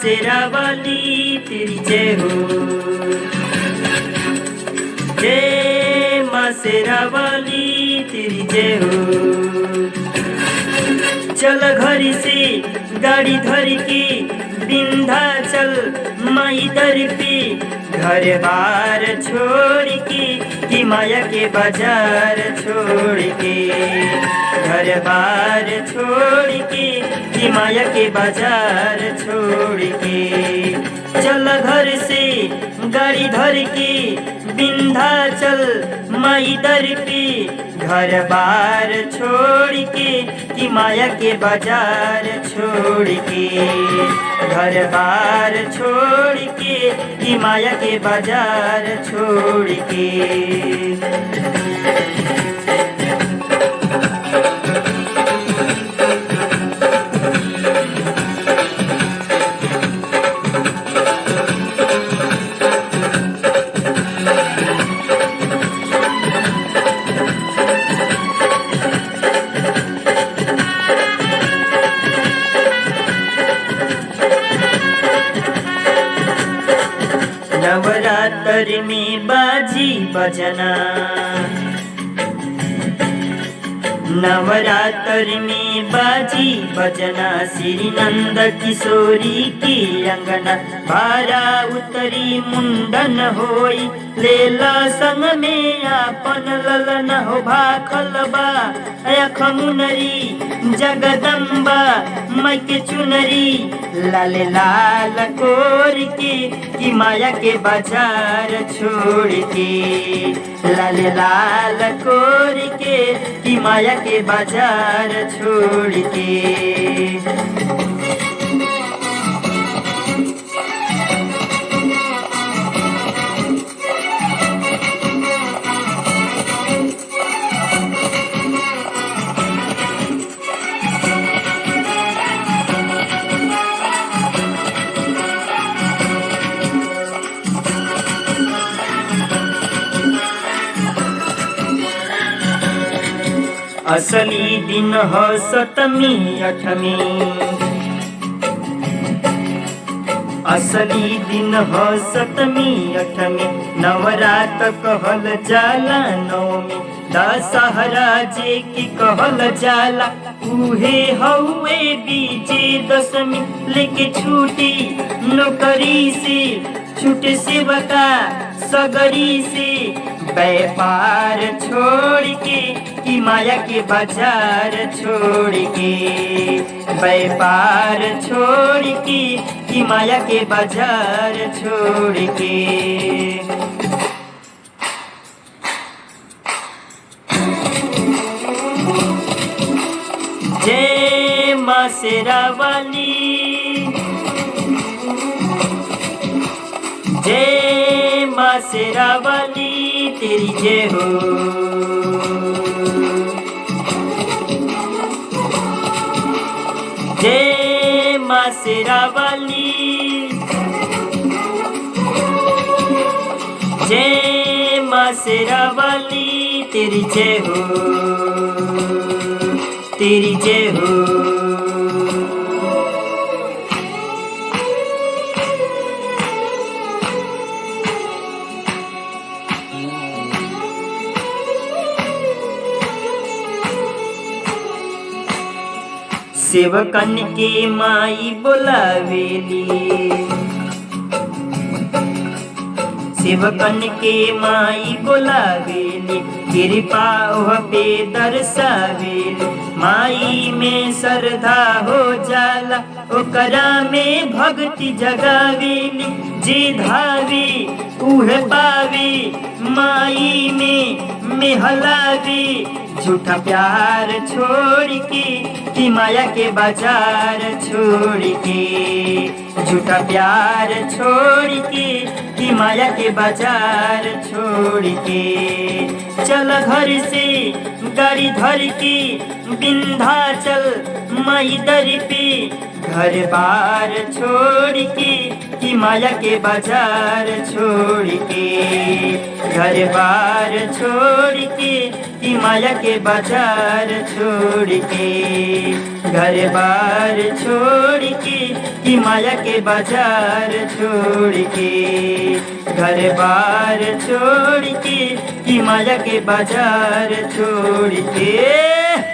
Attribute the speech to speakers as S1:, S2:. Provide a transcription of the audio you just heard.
S1: शेरावाली तेरी जय हो, जय माँ शेरावाली तेरी जय हो। चल घर से गाड़ी धर के विंध्याचल माई दर पे, घर बार छोड़ के कि माया के बाजार छोड़ के, घर बार छोड़ के कि माया के बाजार छोड़ के। चल घर से गाड़ी धर के विंध्याचल माई दर पे, घर बार छोड़ के कि माया के बाजार छोड़ के, घर बार छोड़ के कि माया के बाजार छोड़ के। नवरात्र में बाजी बजना, नवरात्र में बाजी बजना, श्री नंद किशोरी की अंगना, भारा उतरी मुंडन होई, लेला संग में आपन ललन हो, भाखल बा अखमुनरी जगदम्बा माई के चुनरी, लाल लाल कोर के कि माया के बाजार छोड़ के, लाल लाल कोर के कि माया के बाजार छोड़ के। असली दिन हो सतमी अठमी, असली दिन हो सतमी अठमी, नवरात कहल जाला नवमी, दशहरा जे की कहल जाला, उहे हउए बीजे दशमी, लेके छूटी नौकरी से छूटे सेवका सगरी से, व्यापार छोड़ के कि माया के बाजार छोड़ के, व्यापार छोड़ के कि माया के बाजार छोड़ के। जय माँ शेरावाली, जय माँ शेरावाली तेरी जय हो, जय माँ शेरावाली, जय माँ शेरावाली तेरी जय हो, तेरी जय हो। सेवकन के माई बोलावेली, सेवकन के माई बोलावेली, कृपा ओह पे दर्शावेली, माई में श्रद्धा हो जाला, ओकरा में भक्ति जगावेली, जे धावे उहे पावे, माई में मेहलावे, झूठा प्यार छोड़ के कि माया के बाजार छोड़ के, झूठा प्यार छोड़ के कि माया के बाजार छोड़ के। चल घर से गाड़ी धर के विंध्याचल माई दर पे, घर बार छोड़ के कि माया के बाजार छोड़ के, घर बार छोड़ के कि माया के बाजार छोड़ के, घर बार छोड़ के कि माया के बाजार छोड़ के, घर बार छोड़ के कि माया के बाजार छोड़ के।